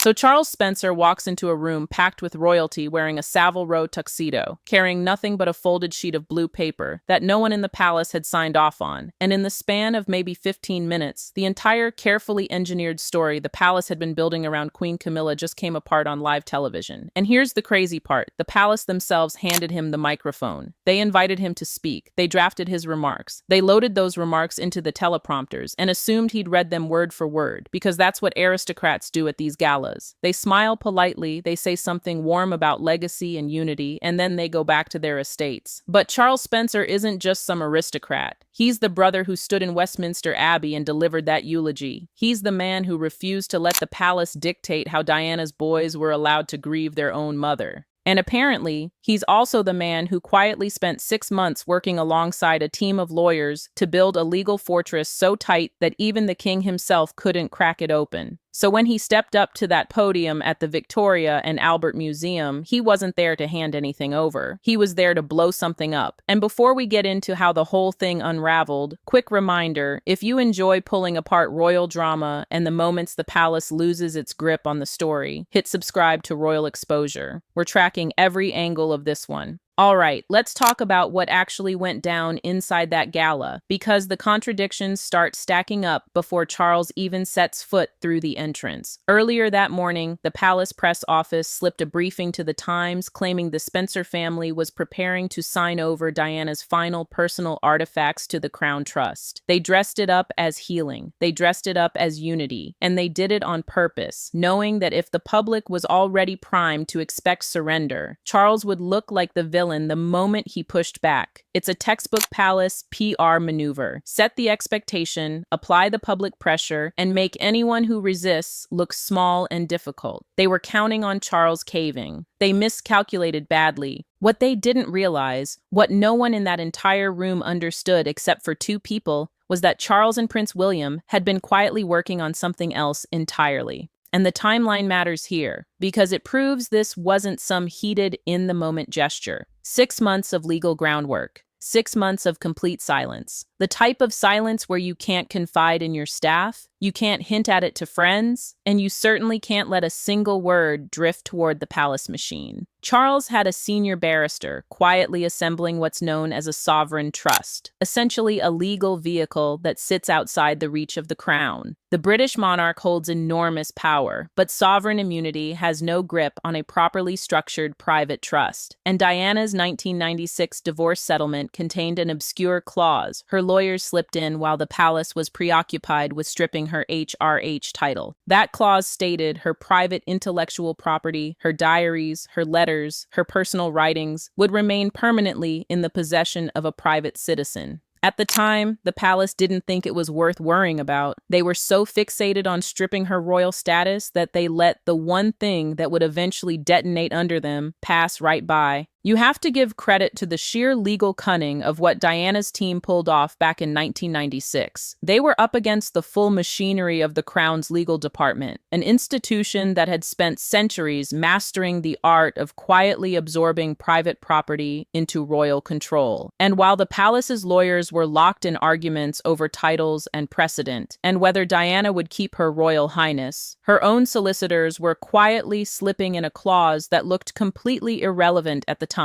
So Charles Spencer walks into a room packed with royalty wearing a Savile Row tuxedo, carrying nothing but a folded sheet of blue paper that no one in the palace had signed off on. And in the span of maybe 15 minutes, the entire carefully engineered story the palace had been building around Queen Camilla just came apart on live television. And here's the crazy part. The palace themselves handed him the microphone. They invited him to speak. They drafted his remarks. They loaded those remarks into the teleprompters and assumed he'd read them word for word, because that's what aristocrats do at these galas. They smile politely, they say something warm about legacy and unity, and then they go back to their estates. But Charles Spencer isn't just some aristocrat. He's the brother who stood in Westminster Abbey and delivered that eulogy. He's the man who refused to let the palace dictate how Diana's boys were allowed to grieve their own mother. And apparently, he's also the man who quietly spent 6 months working alongside a team of lawyers to build a legal fortress so tight that even the king himself couldn't crack it open. So when he stepped up to that podium at the Victoria and Albert Museum, he wasn't there to hand anything over. He was there to blow something up. And before we get into how the whole thing unraveled, quick reminder, if you enjoy pulling apart royal drama and the moments the palace loses its grip on the story, hit subscribe to Royal Exposure. We're tracking every angle of this one. All right, let's talk about what actually went down inside that gala, because the contradictions start stacking up before Charles even sets foot through the entrance. Earlier that morning, the palace press office slipped a briefing to the Times claiming the Spencer family was preparing to sign over Diana's final personal artifacts to the Crown Trust. They dressed it up as healing, they dressed it up as unity, and they did it on purpose, knowing that if the public was already primed to expect surrender, Charles would look like the villain the moment he pushed back. It's a textbook palace PR maneuver. Set the expectation, apply the public pressure, and make anyone who resists look small and difficult. They were counting on Charles caving. They miscalculated badly. What they didn't realize, what no one in that entire room understood except for 2 people, was that Charles and Prince William had been quietly working on something else entirely. And the timeline matters here, because it proves this wasn't some heated, in-the-moment gesture. 6 months of legal groundwork. 6 months of complete silence. The type of silence where you can't confide in your staff, you can't hint at it to friends, and you certainly can't let a single word drift toward the palace machine. Charles had a senior barrister quietly assembling what's known as a sovereign trust, essentially a legal vehicle that sits outside the reach of the crown. The British monarch holds enormous power, but sovereign immunity has no grip on a properly structured private trust. And Diana's 1996 divorce settlement contained an obscure clause her lawyers slipped in while the palace was preoccupied with stripping her HRH title. That clause stated her private intellectual property, her diaries, her letters, her personal writings would remain permanently in the possession of a private citizen. At the time, the palace didn't think it was worth worrying about. They were so fixated on stripping her royal status that they let the one thing that would eventually detonate under them pass right by. You have to give credit to the sheer legal cunning of what Diana's team pulled off back in 1996. They were up against the full machinery of the Crown's legal department, an institution that had spent centuries mastering the art of quietly absorbing private property into royal control. And while the palace's lawyers were locked in arguments over titles and precedent, and whether Diana would keep her royal highness, her own solicitors were quietly slipping in a clause that looked completely irrelevant at the time.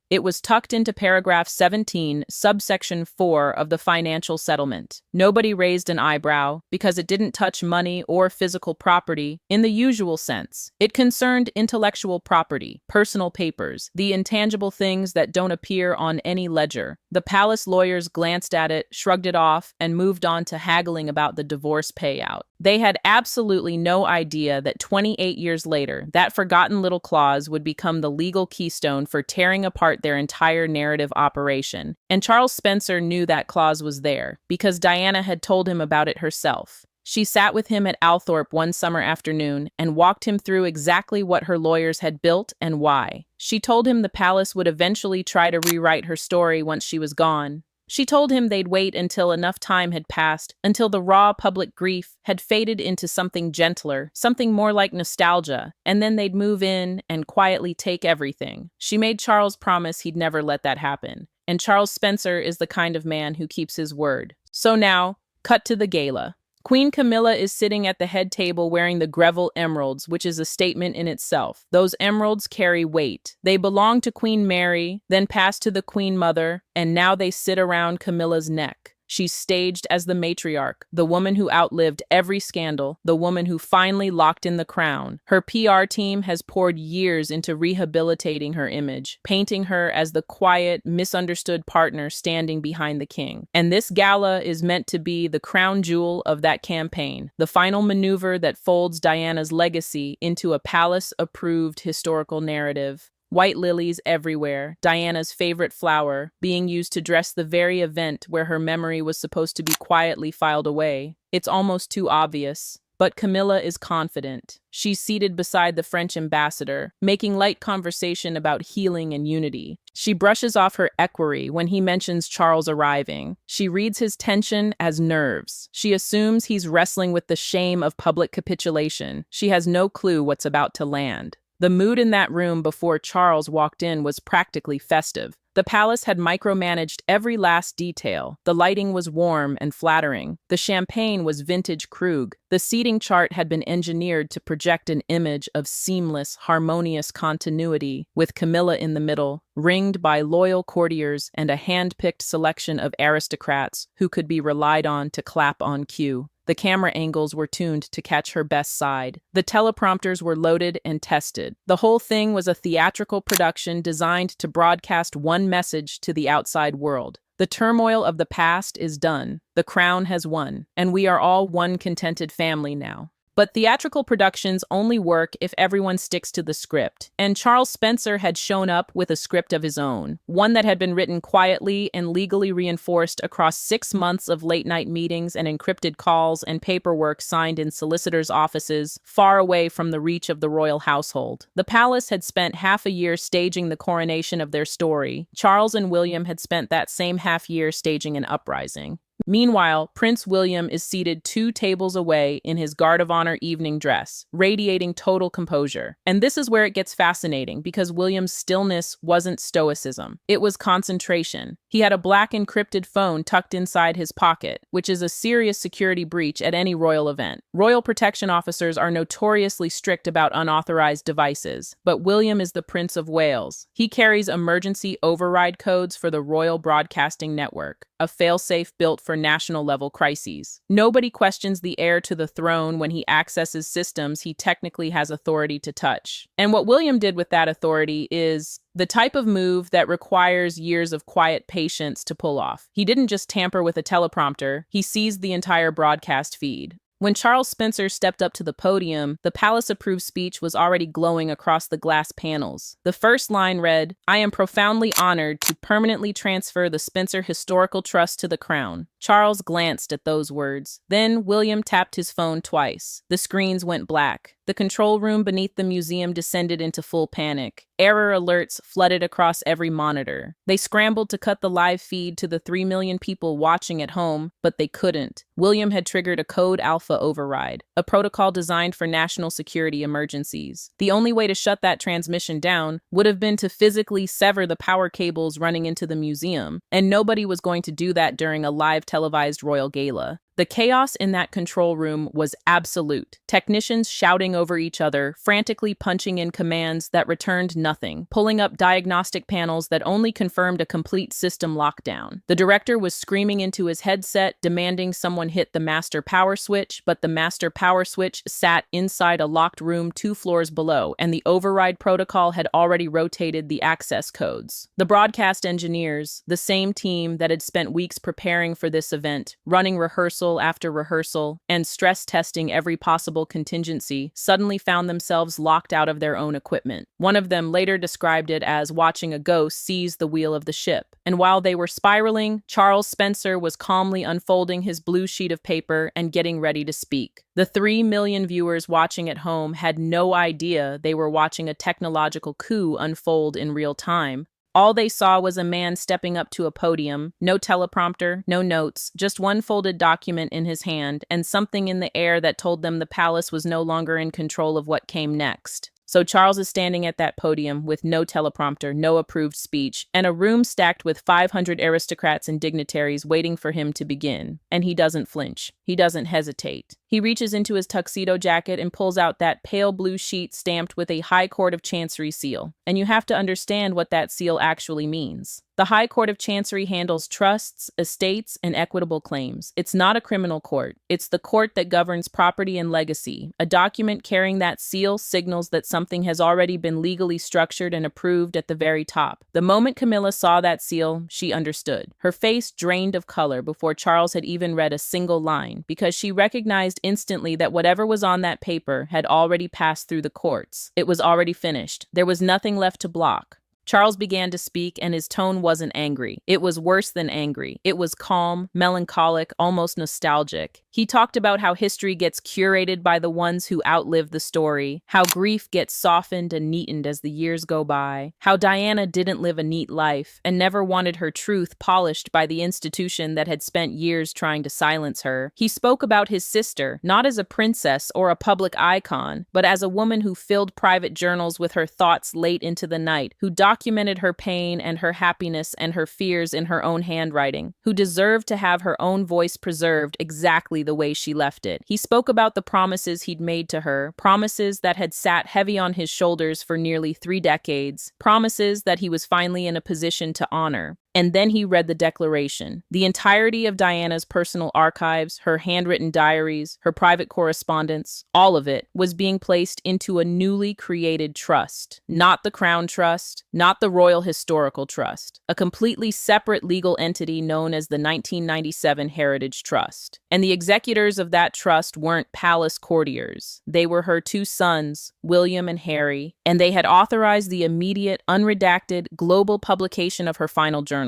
It was tucked into paragraph 17, subsection 4 of the financial settlement. Nobody raised an eyebrow because it didn't touch money or physical property in the usual sense. It concerned intellectual property, personal papers, the intangible things that don't appear on any ledger. The palace lawyers glanced at it, shrugged it off, and moved on to haggling about the divorce payout. They had absolutely no idea that 28 years later, that forgotten little clause would become the legal keystone for tearing apart their entire narrative operation. And Charles Spencer knew that clause was there, because Diana had told him about it herself. She sat with him at Althorpe one summer afternoon and walked him through exactly what her lawyers had built and why. She told him the palace would eventually try to rewrite her story once she was gone. She told him they'd wait until enough time had passed, until the raw public grief had faded into something gentler, something more like nostalgia, and then they'd move in and quietly take everything. She made Charles promise he'd never let that happen, and Charles Spencer is the kind of man who keeps his word. So now, cut to the gala. Queen Camilla is sitting at the head table wearing the Greville emeralds, which is a statement in itself. Those emeralds carry weight. They belong to Queen Mary, then passed to the Queen Mother, and now they sit around Camilla's neck. She's staged as the matriarch, the woman who outlived every scandal, the woman who finally locked in the crown. Her PR team has poured years into rehabilitating her image, painting her as the quiet, misunderstood partner standing behind the king. And this gala is meant to be the crown jewel of that campaign, the final maneuver that folds Diana's legacy into a palace-approved historical narrative. White lilies everywhere, Diana's favorite flower, being used to dress the very event where her memory was supposed to be quietly filed away. It's almost too obvious. But Camilla is confident. She's seated beside the French ambassador, making light conversation about healing and unity. She brushes off her equerry when he mentions Charles arriving. She reads his tension as nerves. She assumes he's wrestling with the shame of public capitulation. She has no clue what's about to land. The mood in that room before Charles walked in was practically festive. The palace had micromanaged every last detail. The lighting was warm and flattering. The champagne was vintage Krug. The seating chart had been engineered to project an image of seamless, harmonious continuity, with Camilla in the middle, ringed by loyal courtiers and a hand-picked selection of aristocrats who could be relied on to clap on cue. The camera angles were tuned to catch her best side. The teleprompters were loaded and tested. The whole thing was a theatrical production designed to broadcast one message to the outside world. The turmoil of the past is done. The crown has won, and we are all one contented family now. But theatrical productions only work if everyone sticks to the script, and Charles Spencer had shown up with a script of his own, one that had been written quietly and legally reinforced across 6 months of late-night meetings and encrypted calls and paperwork signed in solicitors' offices, far away from the reach of the royal household. The palace had spent half a year staging the coronation of their story. Charles and William had spent that same half year staging an uprising. Meanwhile, Prince William is seated 2 tables away in his guard of honor evening dress, radiating total composure. And this is where it gets fascinating, because William's stillness wasn't stoicism. It was concentration. He had a black encrypted phone tucked inside his pocket, which is a serious security breach at any royal event. Royal protection officers are notoriously strict about unauthorized devices, but William is the Prince of Wales. He carries emergency override codes for the Royal Broadcasting Network, a failsafe built for national-level crises. Nobody questions the heir to the throne when he accesses systems he technically has authority to touch. And what William did with that authority is the type of move that requires years of quiet patience to pull off. He didn't just tamper with a teleprompter, he seized the entire broadcast feed. When Charles Spencer stepped up to the podium, the palace-approved speech was already glowing across the glass panels. The first line read, "I am profoundly honored to permanently transfer the Spencer Historical Trust to the crown." Charles glanced at those words. Then William tapped his phone twice. The screens went black. The control room beneath the museum descended into full panic. Error alerts flooded across every monitor. They scrambled to cut the live feed to the 3 million people watching at home, but they couldn't. William had triggered a code alpha override, a protocol designed for national security emergencies. The only way to shut that transmission down would have been to physically sever the power cables running into the museum, and nobody was going to do that during a live televised royal gala. The chaos in that control room was absolute. Technicians shouting over each other, frantically punching in commands that returned nothing, pulling up diagnostic panels that only confirmed a complete system lockdown. The director was screaming into his headset, demanding someone hit the master power switch, but the master power switch sat inside a locked room 2 floors below, and the override protocol had already rotated the access codes. The broadcast engineers, the same team that had spent weeks preparing for this event, running rehearsal after rehearsal, and stress testing every possible contingency, suddenly found themselves locked out of their own equipment. One of them later described it as watching a ghost seize the wheel of the ship. And while they were spiraling, Charles Spencer was calmly unfolding his blue sheet of paper and getting ready to speak. The 3 million viewers watching at home had no idea they were watching a technological coup unfold in real time. All they saw was a man stepping up to a podium, no teleprompter, no notes, just one folded document in his hand, and something in the air that told them the palace was no longer in control of what came next. So Charles is standing at that podium with no teleprompter, no approved speech, and a room stacked with 500 aristocrats and dignitaries waiting for him to begin. And he doesn't flinch. He doesn't hesitate. He reaches into his tuxedo jacket and pulls out that pale blue sheet stamped with a High Court of Chancery seal. And you have to understand what that seal actually means. The High Court of Chancery handles trusts, estates, and equitable claims. It's not a criminal court. It's the court that governs property and legacy. A document carrying that seal signals that something has already been legally structured and approved at the very top. The moment Camilla saw that seal, she understood. Her face drained of color before Charles had even read a single line, because she recognized instantly that whatever was on that paper had already passed through the courts. It was already finished. There was nothing left to block. Charles began to speak, and his tone wasn't angry. It was worse than angry. It was calm, melancholic, almost nostalgic. He talked about how history gets curated by the ones who outlive the story, how grief gets softened and neatened as the years go by, how Diana didn't live a neat life and never wanted her truth polished by the institution that had spent years trying to silence her. He spoke about his sister, not as a princess or a public icon, but as a woman who filled private journals with her thoughts late into the night, who documented her pain and her happiness and her fears in her own handwriting, who deserved to have her own voice preserved exactly the way she left it. He spoke about the promises he'd made to her, promises that had sat heavy on his shoulders for nearly 3 decades, promises that he was finally in a position to honor. And then he read the declaration. The entirety of Diana's personal archives, her handwritten diaries, her private correspondence, all of it was being placed into a newly created trust. Not the Crown Trust, not the Royal Historical Trust, a completely separate legal entity known as the 1997 Heritage Trust. And the executors of that trust weren't palace courtiers. They were her 2 sons, William and Harry, and they had authorized the immediate, unredacted, global publication of her final journals.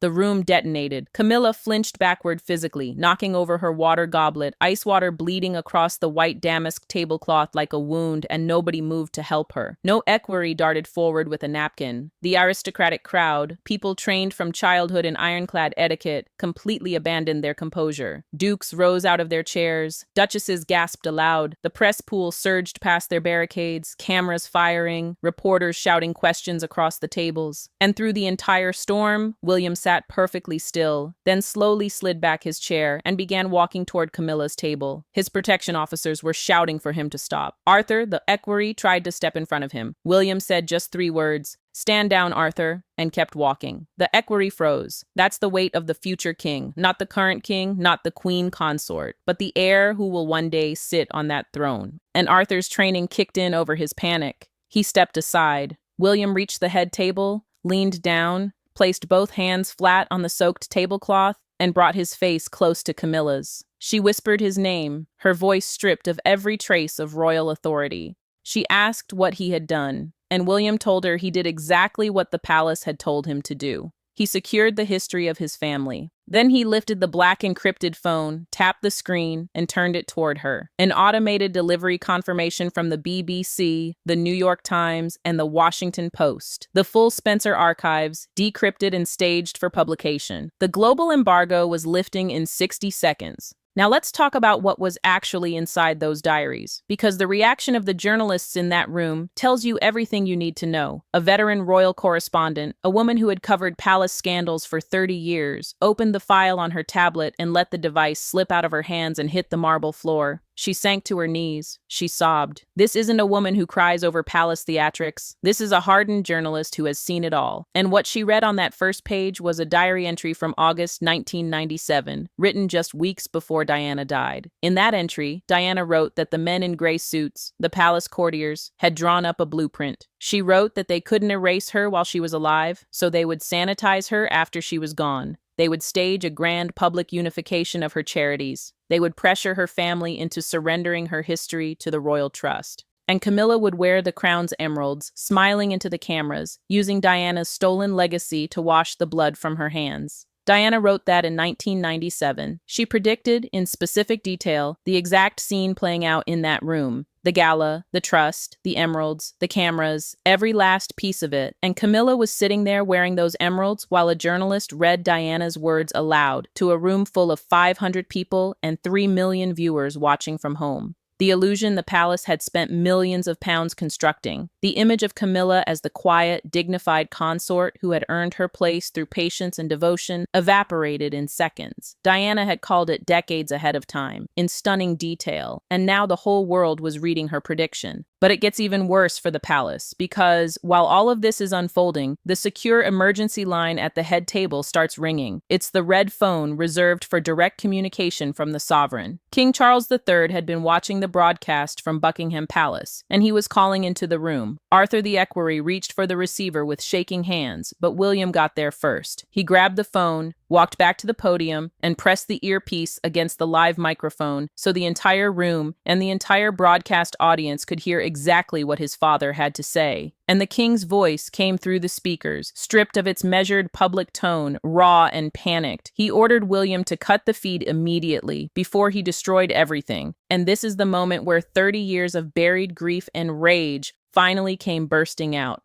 The room detonated. Camilla flinched backward physically, knocking over her water goblet, ice water bleeding across the white damask tablecloth like a wound, and nobody moved to help her. No equerry darted forward with a napkin. The aristocratic crowd, people trained from childhood in ironclad etiquette, completely abandoned their composure. Dukes rose out of their chairs. Duchesses gasped aloud. The press pool surged past their barricades, cameras firing, reporters shouting questions across the tables. And through the entire storm, William sat perfectly still, then slowly slid back his chair and began walking toward Camilla's table. His protection officers were shouting for him to stop. Arthur, the equerry, tried to step in front of him. William said just 3 words, "Stand down, Arthur," and kept walking. The equerry froze. That's the weight of the future king, not the current king, not the queen consort, but the heir who will one day sit on that throne. And Arthur's training kicked in over his panic. He stepped aside. William reached the head table, leaned down, placed both hands flat on the soaked tablecloth, and brought his face close to Camilla's. She whispered his name, her voice stripped of every trace of royal authority. She asked what he had done, and William told her he did exactly what the palace had told him to do. He secured the history of his family. Then he lifted the black encrypted phone, tapped the screen, and turned it toward her. An automated delivery confirmation from the BBC, the New York Times, and the Washington Post. The full Spencer archives, decrypted and staged for publication. The global embargo was lifting in 60 seconds. Now let's talk about what was actually inside those diaries, because the reaction of the journalists in that room tells you everything you need to know. A veteran royal correspondent, a woman who had covered palace scandals for 30 years, opened the file on her tablet and let the device slip out of her hands and hit the marble floor. She sank to her knees. She sobbed. This isn't a woman who cries over palace theatrics. This is a hardened journalist who has seen it all. And what she read on that first page was a diary entry from August 1997, written just weeks before Diana died. In that entry, Diana wrote that the men in gray suits, the palace courtiers, had drawn up a blueprint. She wrote that they couldn't erase her while she was alive, so they would sanitize her after she was gone. They would stage a grand public unification of her charities. They would pressure her family into surrendering her history to the royal trust. And Camilla would wear the crown's emeralds, smiling into the cameras, using Diana's stolen legacy to wash the blood from her hands. Diana wrote that in 1997. She predicted, in specific detail, the exact scene playing out in that room. The gala, the trust, the emeralds, the cameras, every last piece of it. And Camilla was sitting there wearing those emeralds while a journalist read Diana's words aloud to a room full of 500 people and 3 million viewers watching from home. The illusion the palace had spent millions of pounds constructing. The image of Camilla as the quiet, dignified consort who had earned her place through patience and devotion evaporated in seconds. Diana had called it decades ahead of time, in stunning detail, and now the whole world was reading her prediction. But it gets even worse for the palace, because while all of this is unfolding, the secure emergency line at the head table starts ringing. It's the red phone reserved for direct communication from the sovereign. King Charles III had been watching the broadcast from Buckingham Palace, and he was calling into the room. Arthur the equerry reached for the receiver with shaking hands, but William got there first. He grabbed the phone, walked back to the podium, and pressed the earpiece against the live microphone so the entire room and the entire broadcast audience could hear exactly what his father had to say. And the king's voice came through the speakers, stripped of its measured public tone, raw and panicked. He ordered William to cut the feed immediately, before he destroyed everything. And this is the moment where 30 years of buried grief and rage finally came bursting out.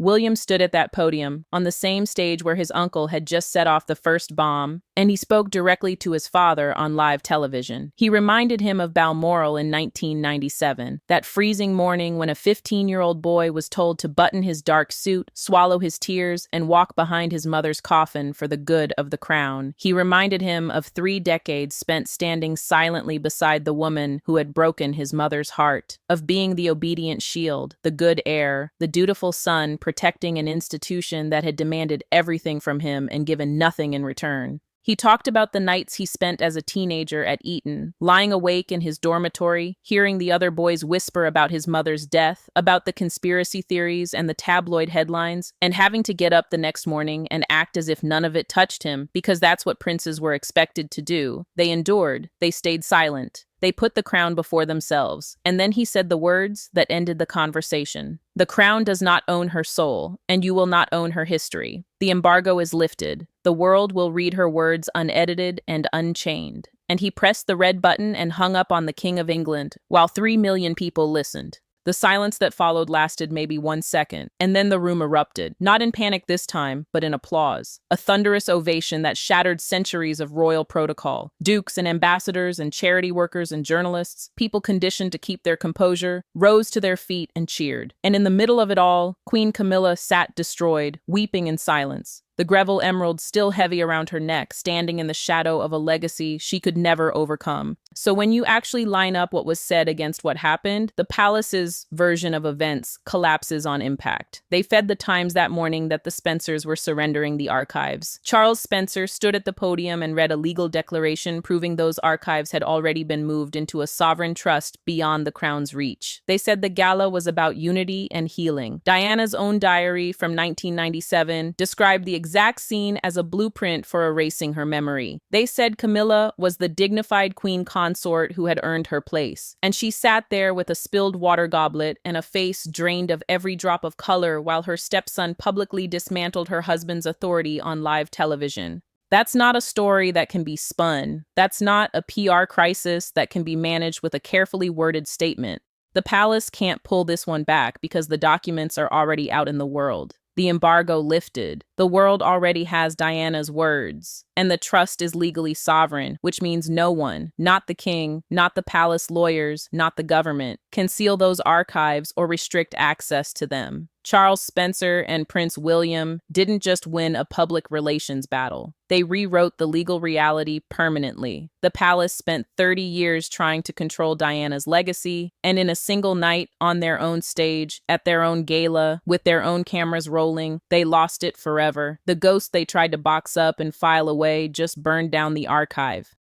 William stood at that podium, on the same stage where his uncle had just set off the first bomb, and he spoke directly to his father on live television. He reminded him of Balmoral in 1997, that freezing morning when a 15-year-old boy was told to button his dark suit, swallow his tears, and walk behind his mother's coffin for the good of the crown. He reminded him of 3 decades spent standing silently beside the woman who had broken his mother's heart, of being the obedient shield, the good heir, the dutiful son, protecting an institution that had demanded everything from him and given nothing in return. He talked about the nights he spent as a teenager at Eton, lying awake in his dormitory, hearing the other boys whisper about his mother's death, about the conspiracy theories and the tabloid headlines, and having to get up the next morning and act as if none of it touched him, because that's what princes were expected to do. They endured. They stayed silent. They put the crown before themselves. And then he said the words that ended the conversation. The crown does not own her soul, and you will not own her history. The embargo is lifted. The world will read her words unedited and unchained. And he pressed the red button and hung up on the King of England, while 3 million people listened. The silence that followed lasted maybe 1 second, and then the room erupted, not in panic this time, but in applause. A thunderous ovation that shattered centuries of royal protocol. Dukes and ambassadors and charity workers and journalists, people conditioned to keep their composure, rose to their feet and cheered. And in the middle of it all, Queen Camilla sat destroyed, weeping in silence. The Greville emerald still heavy around her neck, standing in the shadow of a legacy she could never overcome. So when you actually line up what was said against what happened, the palace's version of events collapses on impact. They fed the Times that morning that the Spencers were surrendering the archives. Charles Spencer stood at the podium and read a legal declaration proving those archives had already been moved into a sovereign trust beyond the crown's reach. They said the gala was about unity and healing. Diana's own diary from 1997 described the exact scene as a blueprint for erasing her memory. They said Camilla was the dignified queen consort who had earned her place, and she sat there with a spilled water goblet and a face drained of every drop of color while her stepson publicly dismantled her husband's authority on live television. That's not a story that can be spun. That's not a PR crisis that can be managed with a carefully worded statement. The palace can't pull this one back because the documents are already out in the world. The embargo lifted. The world already has Diana's words, and the trust is legally sovereign, which means no one, not the king, not the palace lawyers, not the government, can seal those archives or restrict access to them. Charles Spencer and Prince William didn't just win a public relations battle. They rewrote the legal reality permanently. The palace spent 30 years trying to control Diana's legacy, and in a single night, on their own stage, at their own gala, with their own cameras rolling, they lost it forever. The ghost they tried to box up and file away just burned down the archive.